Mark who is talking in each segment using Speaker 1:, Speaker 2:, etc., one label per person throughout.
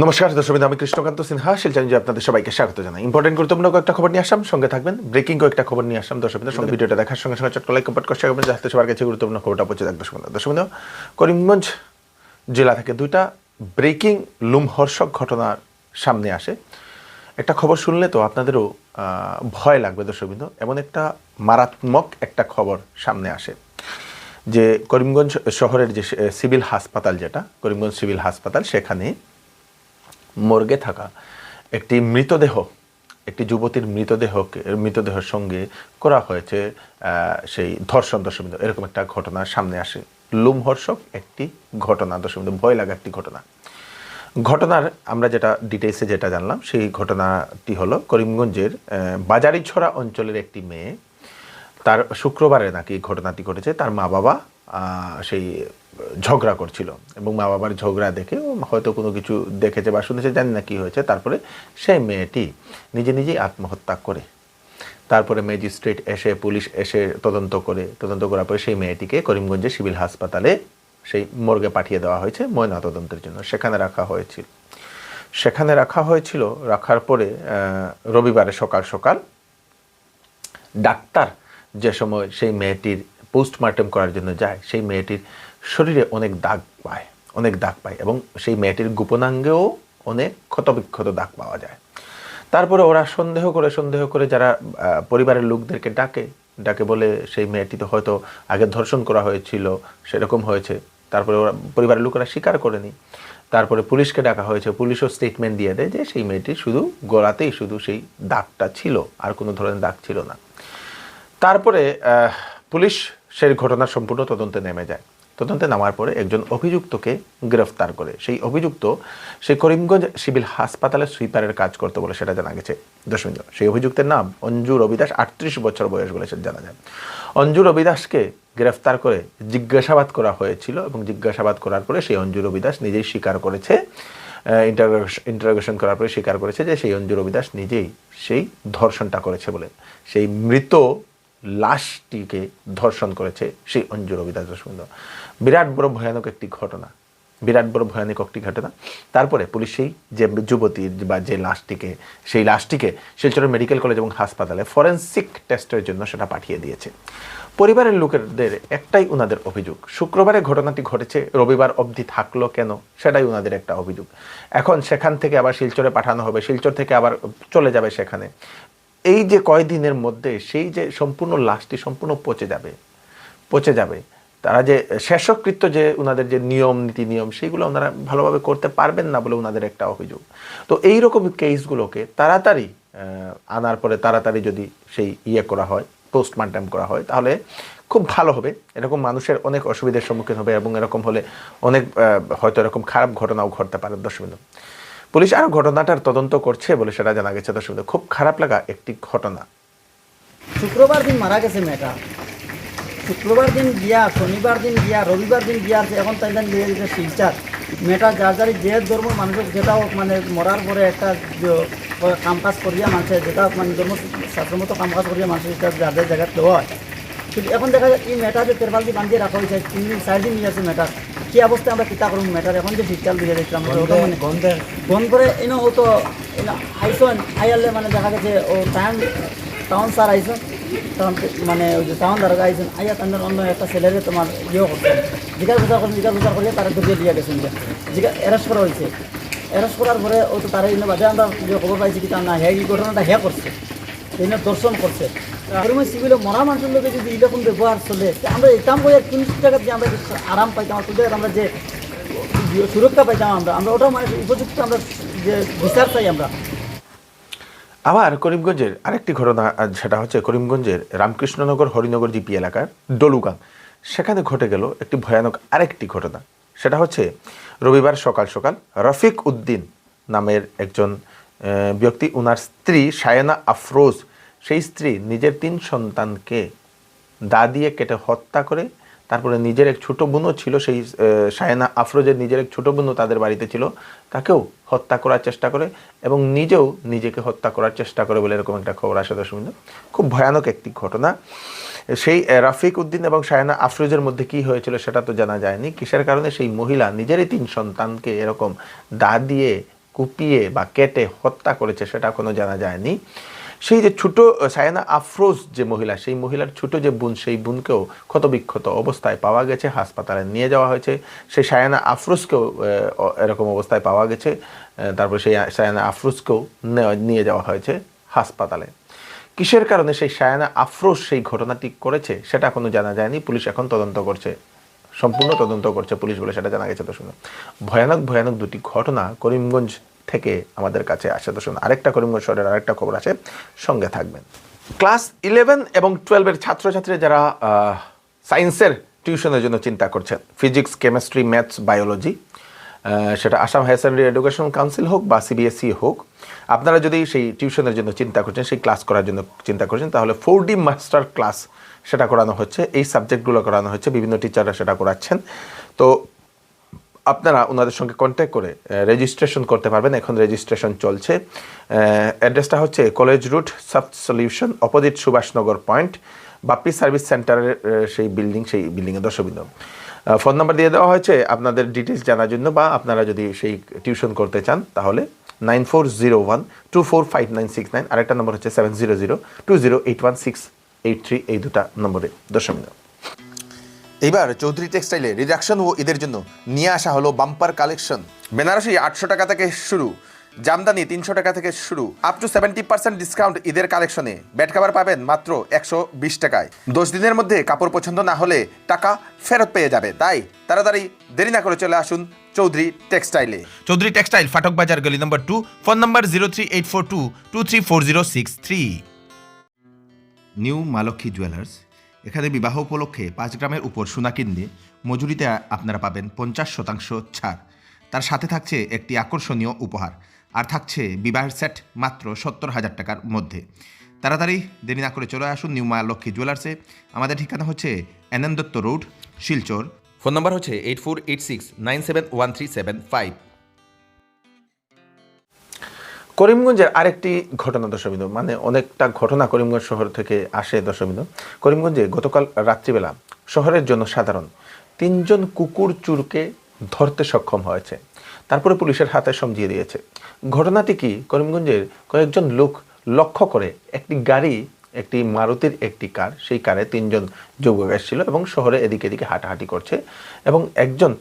Speaker 1: নমস্কার দর্শক, আমি কৃষ্ণকান্ত সিনহা শিলচর যে আপনাদের সবাইকে স্বাগত জানাই। ইম্পর্টেন্ট গুরুত্বপূর্ণ কয়েকটা খবর নিয়ে আসলাম, সঙ্গে থাকবেন। ব্রেকিং কয়েকটা খবর নিয়ে আসলাম দর্শক, সঙ্গে ভিডিওটা দেখার সঙ্গে সঙ্গে চট্ট লাইক কমেন্ট করতে হবে যাতে সবার কাছে গুরুত্বপূর্ণ খবরটা পৌঁছে যাক। দর্শক করিমগঞ্জ জেলা থেকে দুইটা ব্রেকিং লোমহর্ষক ঘটনার সামনে আসে। একটা খবর শুনলে তো আপনাদেরও ভয় লাগবে দর্শকবৃন্দ, এমন একটা মারাত্মক একটা খবর সামনে আসে যে করিমগঞ্জ শহরের যে সিভিল হাসপাতাল, যেটা করিমগঞ্জ সিভিল হাসপাতাল, সেখানে মর্গে থাকা একটি মৃতদেহ, একটি যুবতীর মৃতদেহের সঙ্গে করা হয়েছে সেই ধর্ষণ। দর্শকবৃন্দ, এরকম একটা ঘটনা সামনে আসে, লোমহর্ষক একটি ঘটনা দর্শকবৃন্দ, ভয় লাগা একটি ঘটনার আমরা যেটা ডিটেলসে যেটা জানলাম, সেই ঘটনাটি হলো করিমগঞ্জের বাজারিছড়া অঞ্চলের একটি মেয়ে, তার শুক্রবারে নাকি ঘটনাটি ঘটেছে। তার মা বাবা সেই ঝগড়া করছিল এবং মা বাবার ঝগড়া দেখে হয়তো কোনো কিছু দেখেছে বা শুনেছে, জানি না কী হয়েছে। তারপরে সেই মেয়েটি নিজেই আত্মহত্যা করে, তারপরে ম্যাজিস্ট্রেট এসে, পুলিশ এসে তদন্ত করার পরে সেই মেয়েটিকে করিমগঞ্জের সিভিল হাসপাতালে সেই মর্গে পাঠিয়ে দেওয়া হয়েছে ময়নাতদন্তের জন্য। সেখানে রাখা হয়েছিল। রাখার পরে রবিবারে সকাল সকাল ডাক্তার যে সময় সেই মেয়েটির পোস্টমর্টেম করার জন্য যায়, সেই মেয়েটির শরীরে অনেক দাগ পায় এবং সেই মেয়েটির গোপনাঙ্গেও অনেক ক্ষতবিক্ষত দাগ পাওয়া যায়। তারপরে ওরা সন্দেহ করে যারা পরিবারের লোকদেরকে ডাকে বলে সেই মেয়েটি তো হয়তো আগে ধর্ষণ করা হয়েছিল, সেরকম হয়েছে। তারপরে ওরা পরিবারের লোকেরা স্বীকার করেনি। তারপরে পুলিশকে ডাকা হয়েছে, পুলিশও স্টেটমেন্ট দিয়ে দেয় যে সেই মেয়েটি শুধু গলাতেই শুধু সেই দাগটা ছিল, আর কোনো ধরনের দাগ ছিল না। তারপরে পুলিশ সেই ঘটনার সম্পূর্ণ তদন্তে নেমে যায়। তদন্তে নামার পরে একজন অভিযুক্তকে গ্রেফতার করে। সেই অভিযুক্ত সেই করিমগঞ্জ সিভিল হাসপাতালে সুইপারের কাজ করতে বলে সেটা জানা গেছে দর্শক। সেই অভিযুক্তের নাম অঞ্জু রবি দাস, 38 বছর বয়স বলে সেটা জানা যায়। অঞ্জু রবি দাসকে গ্রেফতার করে জিজ্ঞাসাবাদ করা হয়েছিল এবং জিজ্ঞাসাবাদ করার পরে সেই অঞ্জু রবি দাস নিজেই স্বীকার করেছে, ইন্টারোগেশন করার পরে স্বীকার করেছে যে সেই অঞ্জু রবি দাস নিজেই সেই ধর্ষণটা করেছে বলে। সেই মৃত লাশটিকে ধর্ষণ করেছে সেই অঞ্জু রবি দাস। বিরাট বড় ভয়ানক একটি ঘটনা। তারপরে পুলিশ সেই যে যুবতীর বা যে সেই লাশটিকে শিলচরের মেডিকেল কলেজ এবং হাসপাতালে ফরেন্সিক টেস্টের জন্য সেটা পাঠিয়ে দিয়েছে। পরিবারের লোকেদের একটাই উনাদের অভিযোগ, শুক্রবারে ঘটনাটি ঘটেছে, রবিবার অবধি থাকলো কেন, সেটাই উনাদের একটা অভিযোগ। এখন সেখান থেকে আবার শিলচরে পাঠানো হবে, শিলচর থেকে আবার চলে যাবে সেখানে। এই যে কয়দিনের মধ্যে সেই যে সম্পূর্ণ লাশটি সম্পূর্ণ পচে যাবে, তারা যে শেষকৃত্য যে উনাদের যে নীতি নিয়ম সেইগুলো ওনারা ভালোভাবে করতে পারবেন না বলে উনাদের একটা অভিযোগ। তো এইরকম কেসগুলোকে তাড়াতাড়ি আনার পরে তাড়াতাড়ি যদি সেই করা হয়, পোস্টমর্টেম করা হয়, তাহলে খুব ভালো হবে। এরকম মানুষের অনেক অসুবিধার সম্মুখীন হবে এবং এরকম হলে অনেক হয়তো এরকম খারাপ ঘটনাও ঘটতে পারে দর্শক। পুলিশ আরও ঘটনাটার তদন্ত করছে বলে সেটা জানা গেছে দর্শক। খুব খারাপ লাগা একটি ঘটনা।
Speaker 2: শুক্রবার দিন মারা গেছে মেয়েটা, শুক্রবার দিন গিয়া, শনিবার দিন গিয়া, রবিবার দিন গিয়া, এখন তাই নিয়ে গেছে শিলচার। মেয়েটা যার যে ধর্ম মানুষের যেটা হোক, মানে মরার পরে একটা কাম কাজ করিয়া মানুষের যেটা মানে ধর্ম শাস্ত্রমতো কাম কাজ করিয়া মানুষের যাদের জায়গায় দেওয়া হয়। কিন্তু এখন দেখা যায় এই মেয়েটা যে তেরবাল দিয়ে বান্ধিয়ে রাখা হয়েছে, 3 দিন 4 দিন নিয়ে আছে মেয়েটার। কী অবস্থায় আমরা কিতা করুন মেয়েটার, এখন যে শিলচার দিয়ে দেখলাম মানে বন্ধ করে এনে হতো আইসন আইয়ালে, মানে দেখা গেছে ও টাউন স্যার আইসন, তখন মানে ওই যে টাউন দ্বারা আইসন আইয়া তাদের অন্য একটা ছেলেরে তোমার করছে, জিজ্ঞাসা করিয়ে তারা ধরিয়ে দিয়ে গেছেন, অ্যারেস্ট করা হয়েছে। অ্যারেস্ট করার পরে ও তো তারা এনে বাদে আমরা যে খবর পাইছি কি তার না হ্যাঁ এই ঘটনাটা করছে, এনে দর্শন করছে। সিভিলে মরা মানুষের লোকে যদি এরকম ব্যবহার চলে, আমরা এতাম করে 3 টাকা দিয়ে আমরা আরাম পাইতাম, আমরা যে সুরক্ষা পাইতাম, আমরা ওটাও মানে উপযুক্ত আমরা যে বিচার চাই আমরা।
Speaker 1: আবার করিমগঞ্জের আরেকটি ঘটনা, সেটা হচ্ছে করিমগঞ্জের রামকৃষ্ণনগর হরিনগর জিপি এলাকার ডলুগাং, সেখানে ঘটে গেল একটি ভয়ানক আরেকটি ঘটনা। সেটা হচ্ছে রবিবার সকাল সকাল রফিক উদ্দিন নামের একজন ব্যক্তি, ওনার স্ত্রী সায়েনা আফরোজ, সেই স্ত্রী নিজের 3 সন্তানকে দা দিয়ে কেটে হত্যা করে, তারপরে নিজের এক ছোটো বোনও ছিল, সেই সায়েনা আফরোজের নিজের এক ছোটো বোনও তাদের বাড়িতে ছিল, তাকেও হত্যা করার চেষ্টা করে এবং নিজেও নিজেকে হত্যা করার চেষ্টা করে বলে এরকম একটা খবর আসে দর্শক। খুব ভয়ানক একটি ঘটনা। সেই রফিক উদ্দিন এবং সায়েনা আফরোজের মধ্যে কি হয়েছিল সেটা তো জানা যায়নি, কিসের কারণে সেই মহিলা নিজেরই 3 সন্তানকে এরকম দা দিয়ে কুপিয়ে বা কেটে হত্যা করেছে সেটা কোনো জানা যায়নি। সেই যে ছোট সায়ানা আফরোজ যে মহিলা, সেই মহিলার ছোট যে বোন, সেই বোনকেও ক্ষতবিক্ষত অবস্থায় পাওয়া গেছে, হাসপাতালে নিয়ে যাওয়া হয়েছে। সেই সায়ানা আফরোজকেও এরকম অবস্থায় পাওয়া গেছে, তারপর সেই সায়ানা আফরোজকেও নিয়ে যাওয়া হয়েছে হাসপাতালে। কিসের কারণে সেই সায়ানা আফরোজ সেই ঘটনাটি করেছে সেটা এখনো জানা যায়নি। পুলিশ এখন তদন্ত করছে, সম্পূর্ণ তদন্ত করছে পুলিশ বলে সেটা জানা গেছে। তো শুনুন, ভয়ানক ভয়ানক দুটি ঘটনা করিমগঞ্জ থেকে আমাদের কাছে আসে। তো শুনুন, আরেকটা করিমগঞ্জ শহরের আরেকটা খবর আছে, সঙ্গে থাকবেন। ক্লাস 11 এবং 12-এর ছাত্রছাত্রী যারা সায়েন্সের টিউশনের জন্য চিন্তা করছেন, ফিজিক্স, কেমিস্ট্রি, ম্যাথস, বায়োলজি, সেটা Assam Higher Secondary Education Council হোক বা সিবিএসই হোক, আপনারা যদি সেই টিউশনের জন্য চিন্তা করছেন, সেই ক্লাস করার জন্য চিন্তা করছেন, তাহলে 4D মাস্টার ক্লাস সেটা করানো হচ্ছে। এই সাবজেক্টগুলো করানো হচ্ছে, বিভিন্ন টিচাররা সেটা করাচ্ছেন। তো আপনারা ওনাদের সঙ্গে কন্ট্যাক্ট করে রেজিস্ট্রেশন করতে পারবেন। এখন রেজিস্ট্রেশন চলছে। অ্যাড্রেসটা হচ্ছে college root, soft solution, opposite Subhashnagar point, Bappi service সেন্টারের সেই বিল্ডিংয়ে দর্শকবৃন্দ। ফোন নাম্বার দিয়ে দেওয়া হয়েছে আপনাদের ডিটেলস জানার জন্য, বা আপনারা যদি সেই টিউশন করতে চান তাহলে 9401245969, আরেকটা নম্বর হচ্ছে 7002081683, এই দুটা নম্বরে দর্শকবৃন্দ। এইবার চৌধুরী টেক্সটাইলে রিডাকশন ও ঈদের জন্য নিয়ে আসা হলো বাম্পার কালেকশন। বেনারসি 800 টাকা থেকে শুরু, জামদানি 300 টাকা থেকে শুরু, আপ টু 70% ডিসকাউন্ট ঈদের কালেকশনে। বেড কাভার পাবেন মাত্র 120 টাকায়। 10 দিনের মধ্যে কাপড় পছন্দ না হলে টাকা ফেরত পেয়ে যাবে। তাই তাড়াতাড়ি দেরি না করে চলে আসুন চৌধুরী টেক্সটাইলে। চৌধুরী টেক্সটাইল, ফাটক বাজার, গলি নম্বর 2, ফোন নম্বর 038422340663। নিউ মালক্ষী জুয়েলার্স, এখানে বিবাহ উপলক্ষে 5 গ্রামের উপর সোনা কিনলে মজুরিতে আপনারা পাবেন 50% ছাড়। তার সাথে থাকছে একটি আকর্ষণীয় উপহার, আর থাকছে বিবাহের সেট মাত্র 70,000 টাকার মধ্যে। তাড়াতাড়ি দেরি না করে চলে আসুন নিউ মালক্ষী জুয়েলার্সে। আমাদের ঠিকানা হচ্ছে NN Dutta road, Silchar. Phone number হচ্ছে 8486971375। করিমগঞ্জের আরেকটি ঘটনা দর্শকবৃন্দ, মানে অনেকটা ঘটনা করিমগঞ্জ শহর থেকে আসে দর্শকবৃন্দ। করিমগঞ্জে গতকাল রাত্রিবেলা শহরের জনসাধারণ 3 জন কুকুর চুরকে ধরতে সক্ষম হয়েছে, তারপরে পুলিশের হাতে সমঝিয়ে দিয়েছে। ঘটনাটি কি, করিমগঞ্জের কয়েকজন লোক লক্ষ্য করে একটি গাড়ি, একটি মারুতির একটি কার, সেই কারে 3 জন যুবক এসেছিল এবং শহরে এদিকে এদিকে হাঁটাহাঁটি করছে, এবং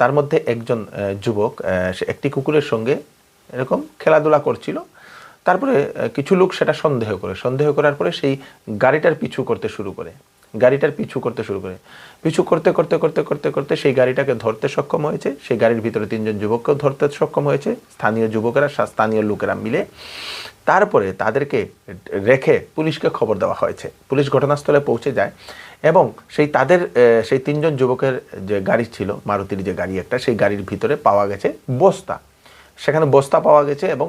Speaker 1: তার মধ্যে একজন যুবক সে একটি কুকুরের সঙ্গে এরকম খেলাধুলা করছিল। তারপরে কিছু লোক সেটা সন্দেহ করার পরে সেই গাড়িটার পিছু করতে শুরু করে, পিছু করতে সেই গাড়িটাকে ধরতে সক্ষম হয়েছে। সেই গাড়ির ভিতরে 3 জন যুবককেও ধরতে সক্ষম হয়েছে, স্থানীয় যুবকেরা, স্থানীয় লোকেরা মিলে। তারপরে তাদেরকে রেখে পুলিশকে খবর দেওয়া হয়েছে। পুলিশ ঘটনাস্থলে পৌঁছে যায় এবং সেই 3 জন যুবকের যে গাড়ি ছিল, মারুতির যে গাড়ি একটা, সেই গাড়ির ভিতরে পাওয়া গেছে বস্তা। সেখানে বস্তা পাওয়া গেছে এবং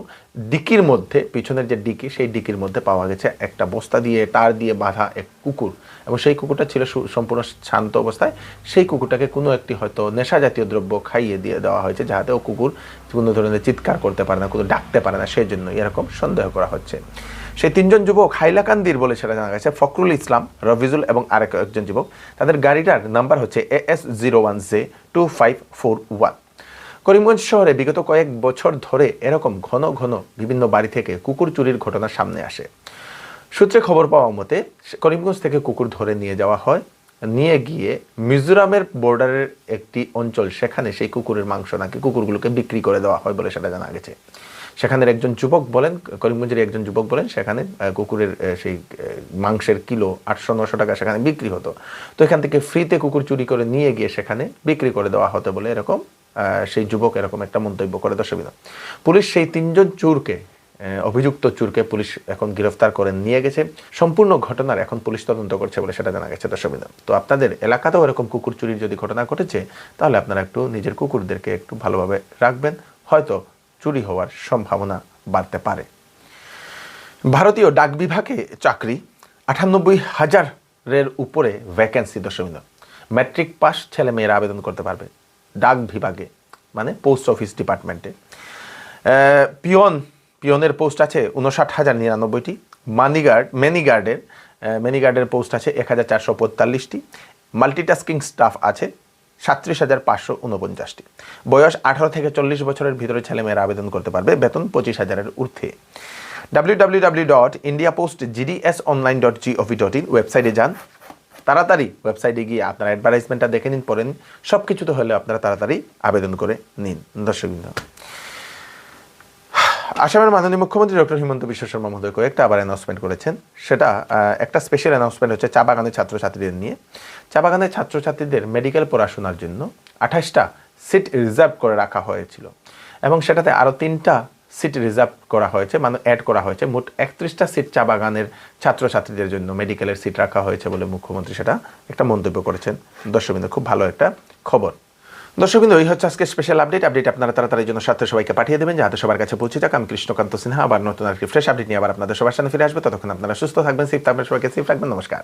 Speaker 1: ডিকির মধ্যে, পিছনের যে ডিকি, সেই ডিকির মধ্যে পাওয়া গেছে একটা বস্তা দিয়ে তার দিয়ে বাঁধা এক কুকুর, এবং সেই কুকুরটা ছিল সম্পূর্ণ শান্ত অবস্থায়। সেই কুকুরটাকে কোনো একটি হয়তো নেশা জাতীয় দ্রব্য খাইয়ে দিয়ে দেওয়া হয়েছে, যাতে ও কুকুর কোনো ধরনের চিৎকার করতে পারে না, কোনো ডাকতে পারে না, সেই জন্য এরকম সন্দেহ করা হচ্ছে। সেই 3 জন যুবক হাইলাকান্দির বলে সেটা জানা গেছে, ফখরুল ইসলাম, রফিজুল এবং একজন যুবক। তাদের গাড়িটার নাম্বার হচ্ছে AS01J2541। করিমগঞ্জ শহরে বিগত কয়েক বছর ধরে এরকম ঘন ঘন বিভিন্ন বাড়ি থেকে কুকুর চুরির ঘটনা সামনে আসে। সূত্রে খবর পাওয়া মতে করিমগঞ্জ থেকে কুকুর ধরে নিয়ে যাওয়া হয়, নিয়ে গিয়ে মিজোরামের বর্ডারের একটি অঞ্চল, সেখানে সেই কুকুরের মাংস নাকি কুকুরগুলোকে বিক্রি করে দেওয়া হয় বলে সেটা জানা গেছে। সেখানের একজন যুবক বলেন, করিমগঞ্জের একজন যুবক বলেন, সেখানে কুকুরের সেই মাংসের কিলো 800-900 টাকা সেখানে বিক্রি হতো। তো এখান থেকে ফ্রিতে কুকুর চুরি করে নিয়ে গিয়ে সেখানে বিক্রি করে দেওয়া হতো বলে এরকম সেই যুবক এরকম একটা মন্তব্য করে দর্শকবৃন্দ। পুলিশ সেই 3 জন চোরকে, অভিযুক্ত চোরকে পুলিশ এখন গ্রেফতার করে নিয়ে গেছে। সম্পূর্ণ ঘটনার এখন পুলিশ তদন্ত করছে বলে সেটা জানা গেছে দর্শকবৃন্দ। তো আপনাদের এলাকাতেও এরকম কুকুর চুরির যদি ঘটনা ঘটেছে, তাহলে আপনারা একটু নিজের কুকুরদেরকে একটু ভালোভাবে রাখবেন, হয়তো চুরি হওয়ার সম্ভাবনা বাড়তে পারে। ভারতীয় ডাক বিভাগে চাকরি 98,000-এর উপরে ভ্যাকেন্সি দর্শকবৃন্দ। ম্যাট্রিক পাস ছেলে মেয়েরা আবেদন করতে পারবে ডাক বিভাগে, মানে পোস্ট অফিস ডিপার্টমেন্টে। পিয়নের পোস্ট আছে 59,099টি। ম্যানিগার্ডের পোস্ট আছে 1,445টি। মাল্টিটাস্কিং স্টাফ আছে 37,549টি। বয়স 18 থেকে 40 বছরের ভিতরে ছেলেমেয়েরা আবেদন করতে পারবে। বেতন 25,000-এর ঊর্ধ্বে। www.indiapost.gdsonline.gov.in ওয়েবসাইটে যান। তাড়াতাড়ি ওয়েবসাইটে গিয়ে আপনারা অ্যাডভার্টাইজমেন্টটা দেখে নিন, পড়েন। সব কিছু তো হলে আপনারা তাড়াতাড়ি আবেদন করে নিন। দর্শকবৃন্দ, আসামের মাননীয় মুখ্যমন্ত্রী ডক্টর হিমন্ত বিশ্ব শর্মা মহোদয় কয়েকটা আবার অ্যানাউন্সমেন্ট করেছেন। সেটা একটা স্পেশাল অ্যানাউন্সমেন্ট হচ্ছে চা বাগানের ছাত্রছাত্রীদের নিয়ে। চা বাগানের ছাত্রছাত্রীদের মেডিকেল পড়াশোনার জন্য 28টা সিট রিজার্ভ করে রাখা হয়েছিল এবং সেটাতে আরও 3টা সিট রিজার্ভ করা হয়েছে, মানে অ্যাড করা হয়েছে। মোট 31টা সিট চা বাগানের ছাত্রছাত্রীদের জন্য মেডিকেলের সিট রাখা হয়েছে বলে মুখ্যমন্ত্রী সেটা একটা মন্তব্য করেছেন। দর্শকবৃন্দ, খুব ভালো একটা খবর। দর্শকবৃন্দ, এই হচ্ছে আজকে স্পেশাল আপডেট। আপনারা তাড়াতাড়ি জন্য সাথে সবাইকে পাঠিয়ে দেবেন যাতে সবার কাছে পৌঁছে যাক। আমি কৃষ্ণকান্ত সিনহা আবার নতুন আর কি ফ্রেশ আপডেট নিয়ে আবার আপনাদের সবার সামনে ফিরে আসবে। ততক্ষণ আপনারা সুস্থ থাকবেন, সেফ থাকবেন, সবাইকে সেফ রাখবেন। নমস্কার।